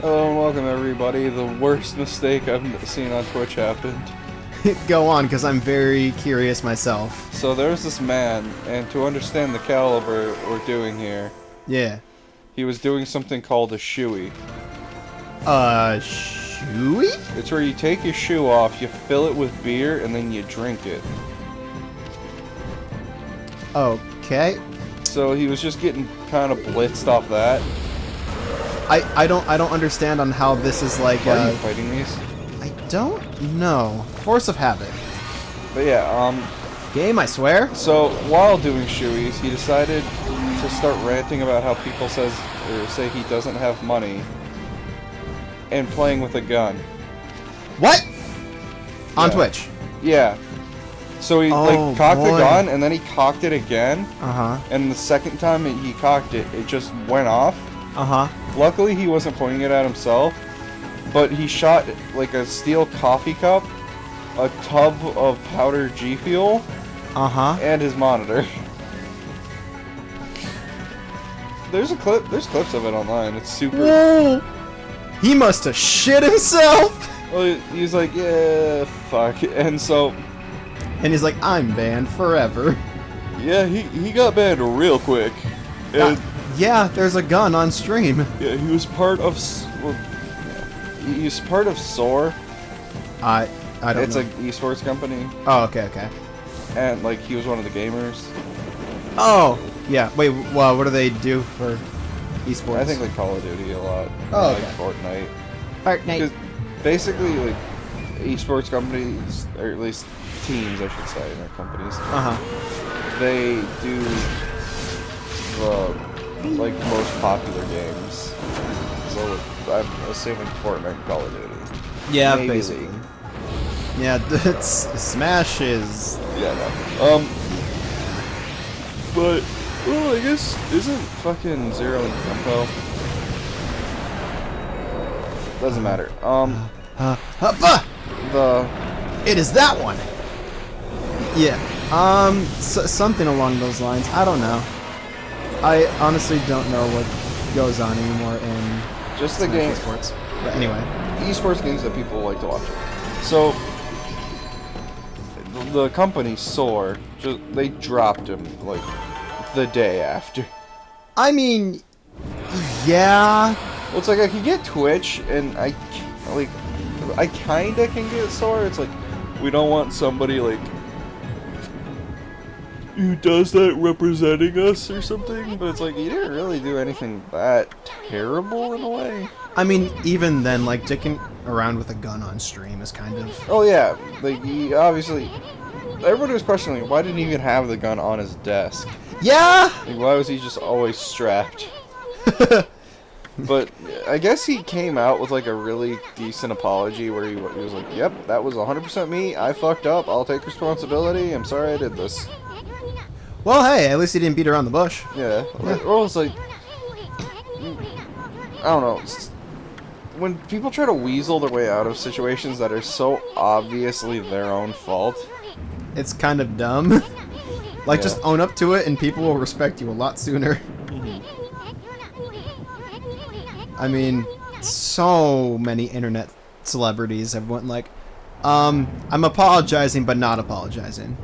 Hello and welcome everybody. The worst mistake I've seen on Twitch happened. Go on, because I'm very curious myself. So there's this man, and to understand the caliber we're doing here, Yeah. he was doing something called a shoey. Shoey? It's where you take your shoe off, you fill it with beer, and then you drink it. Okay. So he was just getting kind of blitzed off that. I don't understand on how this is like. Why are you fighting these? I don't know. Force of habit. But yeah, Game, I swear. so while doing shoeys, he decided to start ranting about how people say he doesn't have money, and playing with a gun. What? On Yeah. Twitch. Yeah. So he Oh, like cocked the boy. gun, and then he cocked it again, Uh-huh. and the second time he cocked it, it just went off. Uh-huh. Luckily, he wasn't pointing it at himself, but he shot like a steel coffee cup, a tub of powdered G Fuel, Uh-huh. and his monitor. There's clips of it online. It's super. Whoa! He must have shit himself! Well, he's like, yeah, fuck, and so. And he's like, I'm banned forever. Yeah, he got banned real quick. And Yeah, there's a gun on stream. yeah, he was part of. He's part of SOAR. I don't It's know. an esports company, Oh, okay. and like he was one of the gamers. Oh! Yeah, wait, well, what do they do for esports? I think like Call of Duty a lot. Oh, like okay. Fortnite. Fortnite. Because basically, like esports companies, or at least teams, I should say, not companies. Uh-huh. They do the like most popular games. So I'm assuming Fortnite and Call of Duty. Yeah, Maybe basically. League. Yeah, it's Smash is. Yeah, no. But well, I guess isn't fucking Zero and Tempo? Doesn't matter. Huppa! The It is that one. Yeah. Something along those lines. I don't know. I honestly don't know what goes on anymore in just the Smash game, esports. But anyway. esports games that people like to watch. So the company SOAR, they dropped him like the day after. I mean, yeah. Well, it's like I can get Twitch, and I kinda can get SOAR. It's like we don't want somebody like who does that representing us or something. But it's like you didn't really do anything that terrible in a way. I mean, even then, like dicking around with a gun on stream is kind of. Oh yeah, like he obviously. Everybody was questioning why didn't he even have the gun on his desk. Yeah. Like, why was he just always strapped? But I guess he came out with like a really decent apology where he was like, "Yep, that was 100% me. I fucked up. I'll take responsibility. I'm sorry I did this." Well, hey, at least he didn't beat around the bush. Yeah. Or it's like, I don't know. When people try to weasel their way out of situations that are so obviously their own fault. It's kind of dumb. Like, Yeah. just own up to it and people will respect you a lot sooner. I mean, so many internet celebrities have went like, I'm apologizing but not apologizing.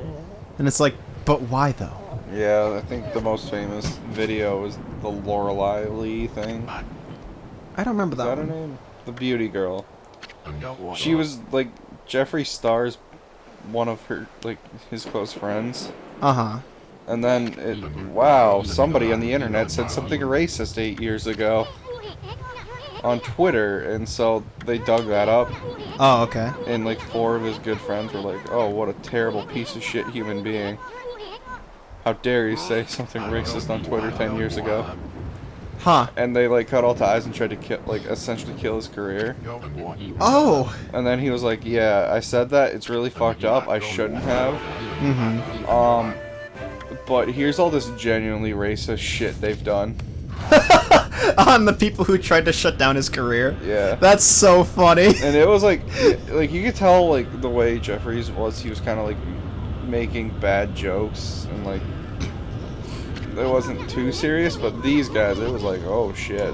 And it's like, but why though? Yeah, I think the most famous video is the Lorelei Lee thing. I don't remember Is that her one. name? The beauty girl. She was like Jeffree Star's one of her like his close friends. Uh-huh. And then wow, somebody on the internet said something racist 8 years ago on Twitter, and so they dug that up, Oh, okay. and like 4 of his good friends were like, "Oh, what a terrible piece of shit human being. How dare you say something racist on Twitter 10 years ago?" Huh. And they like cut all ties and tried to kill, like essentially kill his career. Oh! And then he was like, "Yeah, I said that. It's really fucked up. I shouldn't have. Mm-hmm. But here's all this genuinely racist shit they've done." On the people who tried to shut down his career. Yeah. That's so funny. And it was like you could tell like the way Jeffries was, he was kind of like making bad jokes, and like it wasn't too serious, but these guys, it was like, oh shit.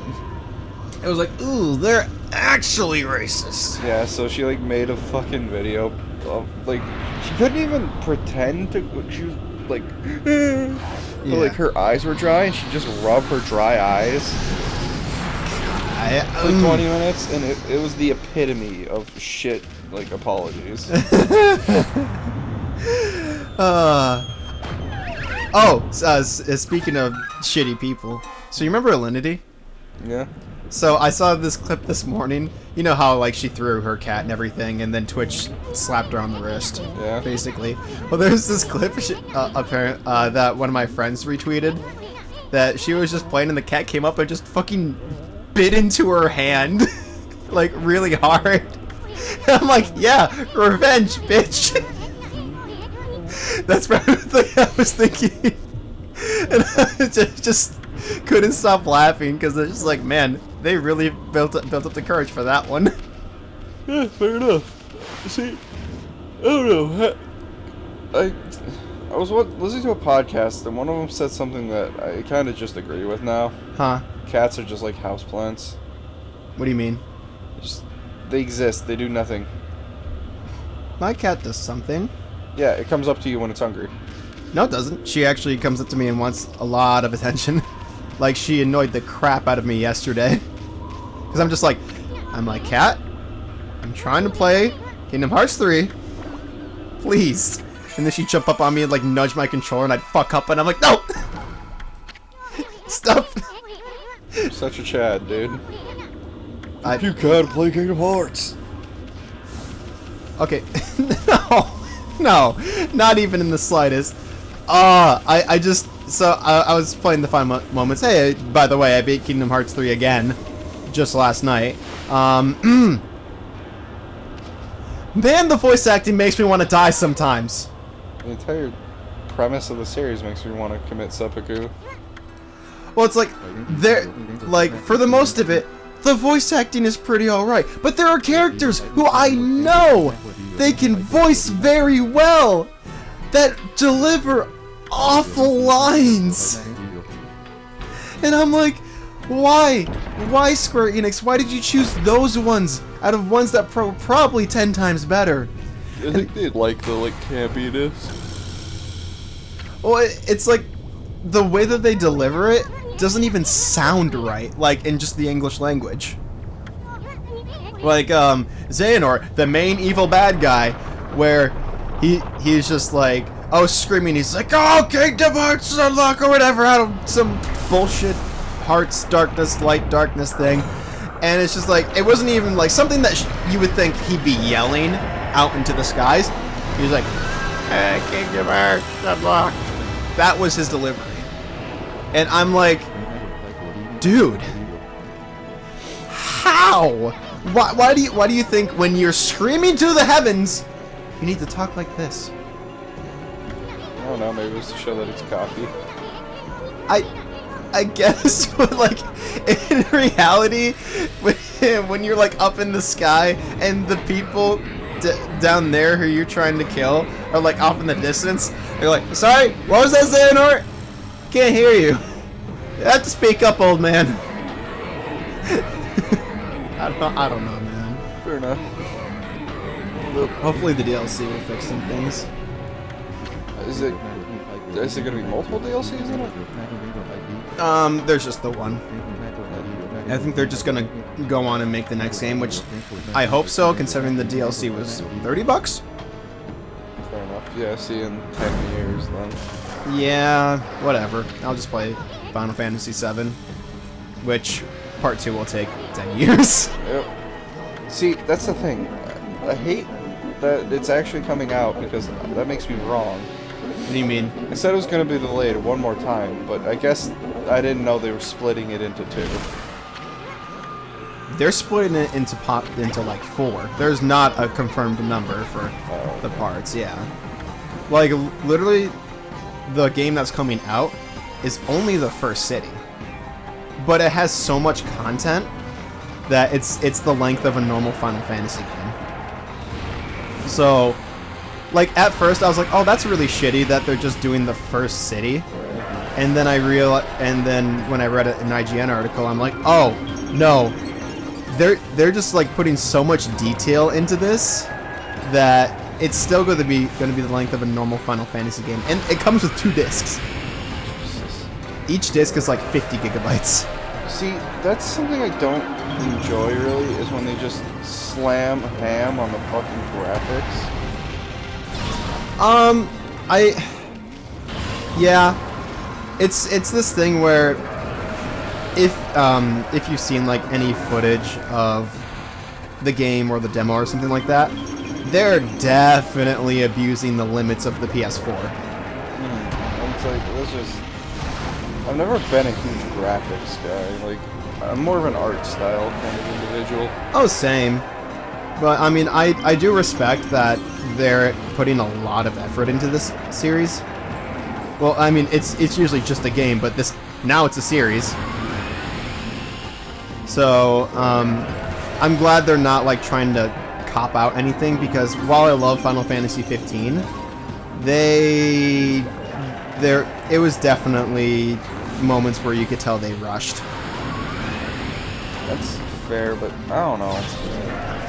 It was like, ooh, they're actually racist. Yeah, so she like made a fucking video of like she couldn't even pretend to. She was like, but like her eyes were dry, and she just rubbed her dry eyes for 20 minutes, and it was the epitome of shit. Like apologies. Speaking of shitty people, so you remember Alinity? Yeah. So I saw this clip this morning. You know how like she threw her cat and everything, and then Twitch slapped her on the wrist. Yeah. Basically. Well, there's this clip that one of my friends retweeted that she was just playing, and the cat came up and just fucking bit into her hand, like really hard. And I'm like, yeah, revenge, bitch. That's probably I was thinking, and I just couldn't stop laughing because it's just like, man, they really built up the courage for that one. Yeah, fair enough. See, I don't know. I was listening to a podcast, and one of them said something that I kind of just agree with now. Huh? Cats are just like houseplants. What do you mean? They exist. They do nothing. My cat does something. Yeah, it comes up to you when it's hungry. No, it doesn't. She actually comes up to me and wants a lot of attention. Like, she annoyed the crap out of me yesterday. Because I'm just like, cat, I'm trying to play Kingdom Hearts 3. Please. And then she'd jump up on me and, like, nudge my controller, and I'd fuck up, and I'm like, no! Stop! You're such a Chad, dude. You can't play Kingdom Hearts. Okay. No, not even in the slightest. I was playing the Final Moments. Hey, by the way, I beat Kingdom Hearts 3 again, just last night. Man, the voice acting makes me want to die sometimes. The entire premise of the series makes me want to commit seppuku. Well, it's like, for the most of it, the voice acting is pretty alright. But there are characters who I know they can voice very well that deliver awful lines. And I'm like, why? Why, Square Enix? Why did you choose those ones out of ones that were probably 10 times better? I think they'd like the campiness. Well, it's like the way that they deliver it doesn't even sound right, like in just the English language. Like Xehanort, the main evil bad guy, where he's just like, oh, screaming, he's like, oh, Kingdom Hearts unlock or whatever, out of some bullshit hearts, darkness, light, darkness thing. And it's just like, it wasn't even like something that you would think he'd be yelling out into the skies. He was like, hey, Kingdom Hearts unlock. That was his delivery. And I'm like, dude, how? Why do you think when you're screaming to the heavens, you need to talk like this? I don't know, maybe it's to show that it's cocky. I guess, but like, in reality, when you're like up in the sky and the people down there who you're trying to kill are like off in the distance, you're like, sorry, what was that, Xehanort? Can't hear you. You have to speak up, old man. I don't know, man. Fair enough. Hopefully the DLC will fix some things. Is it going to be multiple DLCs in it? There's just the one. I think they're just gonna go on and make the next game, which I hope so, considering the DLC was $30. Fair enough. Yeah, see in 10 years then. Yeah, whatever. I'll just play Final Fantasy VII, which Part 2 will take 10 years. Yep. See, that's the thing. I hate that it's actually coming out because that makes me wrong. What do you mean? I said it was going to be delayed one more time, but I guess I didn't know they were splitting it into 2. They're splitting it into like 4. There's not a confirmed number for the parts, yeah. Like, literally, the game that's coming out is only the first city. But it has so much content that it's the length of a normal Final Fantasy game. So, like, at first I was like, oh, that's really shitty that they're just doing the first city. And then when I read an IGN article, I'm like, oh, no, they're just like putting so much detail into this that it's still going to be the length of a normal Final Fantasy game, and it comes with 2 discs. Each disc is like 50 gigabytes. See, that's something I don't enjoy really, is when they just slam ham on the fucking graphics. Yeah, it's this thing where if you've seen like any footage of the game or the demo or something like that, they're definitely abusing the limits of the PS4. And it's like, let's just... I've never been a huge graphics guy. Like, I'm more of an art style kind of individual. Oh, same. But I mean, I do respect that they're putting a lot of effort into this series. Well, I mean, it's usually just a game, but now it's a series. So, I'm glad they're not like trying to cop out anything, because while I love Final Fantasy 15, it was definitely moments where you could tell they rushed. That's fair, but I don't know.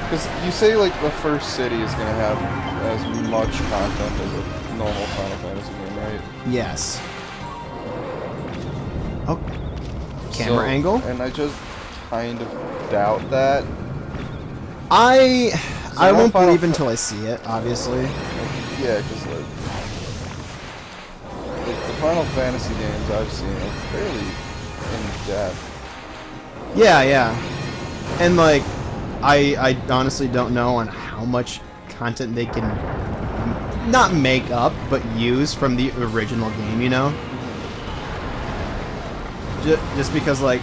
Because you say like the first city is going to have as much content as a normal Final Fantasy game, right? Yes. Oh, camera angle? And I just kind of doubt that. I won't Final believe until I see it, obviously. Yeah, because like the Final Fantasy games I've seen are fairly in depth. Yeah, yeah. And like, I honestly don't know on how much content they can not make up, but use from the original game, you know? Just because, like,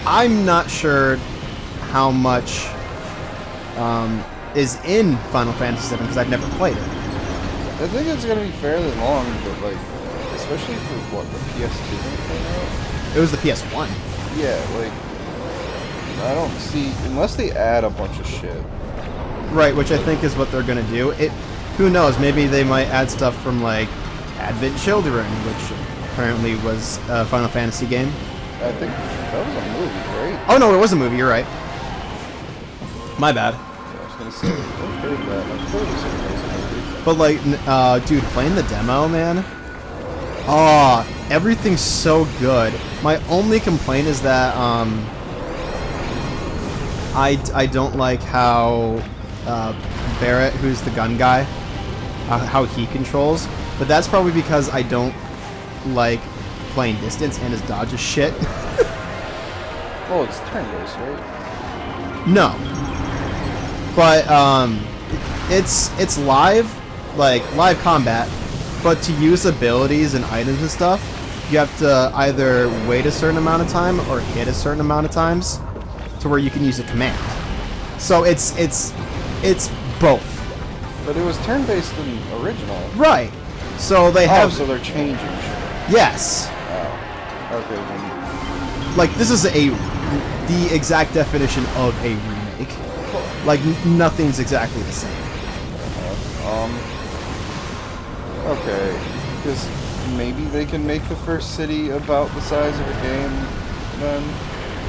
I'm not sure how much is in Final Fantasy VII, because I've never played it. I think it's going to be fairly long, but like, especially for what, the PS2 came out? It was the PS1. Yeah, like, I don't see, unless they add a bunch of shit. Right, which I think is what they're gonna do. Who knows? Maybe they might add stuff from like Advent Children, which apparently was a Final Fantasy game. I think that was a movie, right? Oh no, it was a movie. You're right. My bad. Yeah, I was gonna say, I've heard that. I've heard it was a movie. But like, dude, playing the demo, man. Oh, everything's so good. My only complaint is that I don't like how Barrett, who's the gun guy, how he controls. But that's probably because I don't like playing distance and his dodge is shit. Oh, it's turn-based, right? No. But it's live, like live combat. But to use abilities and items and stuff, you have to either wait a certain amount of time or hit a certain amount of times to where you can use a command. So it's both. But it was turn-based in original. Right. So they have. Oh, so they're changing shit. Yes. Oh. Okay. Then. Like this is the exact definition of a remake. Like nothing's exactly the same. Okay. Because maybe they can make the first city about the size of a game, then.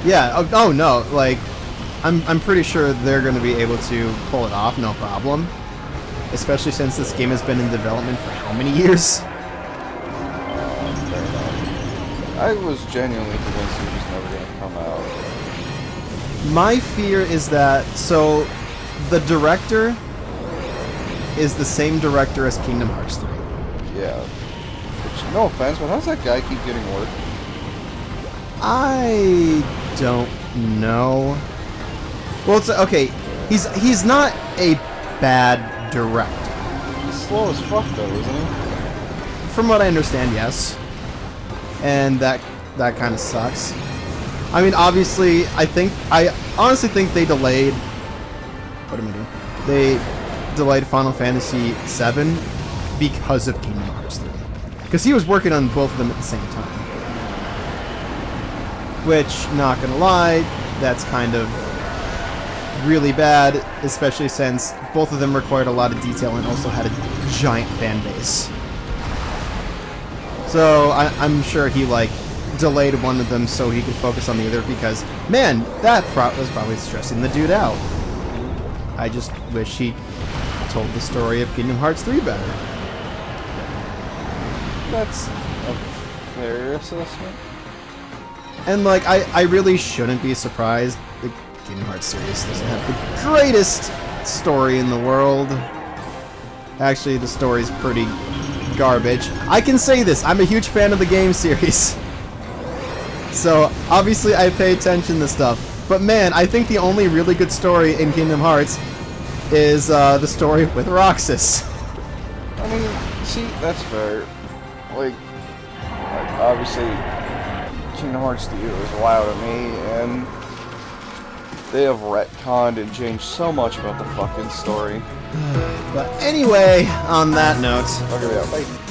Yeah. Oh no. Like, I'm pretty sure they're going to be able to pull it off, no problem. Especially since this game has been in development for how many years? Fair enough. I was genuinely convinced it was just never going to come out. My fear is that so the director is the same director as Kingdom Hearts 3. Yeah. Which, no offense, but how's that guy keep getting work? I don't know. Well, it's okay. He's not a bad director. He's slow as fuck, though, isn't he? From what I understand, yes. And that kind of sucks. I mean, obviously, I honestly think they delayed. What am I doing? They delayed Final Fantasy VII because of Kingdom Hearts 3. Because he was working on both of them at the same time. Which, not gonna lie, that's kind of really bad, especially since both of them required a lot of detail and also had a giant fan base. So I'm sure he delayed one of them so he could focus on the other because, man, that was probably stressing the dude out. I just wish he told the story of Kingdom Hearts 3 better. That's a fair assessment. And, like, I really shouldn't be surprised. The Kingdom Hearts series doesn't have the greatest story in the world. Actually, the story's pretty garbage. I can say this, I'm a huge fan of the game series. So, obviously I pay attention to stuff. But man, I think the only really good story in Kingdom Hearts is the story with Roxas. I mean, see, that's fair. Like obviously, Kingdom Hearts 2 is wild to me, and they have retconned and changed so much about the fucking story. But anyway, on that note... Okay, yeah, bye.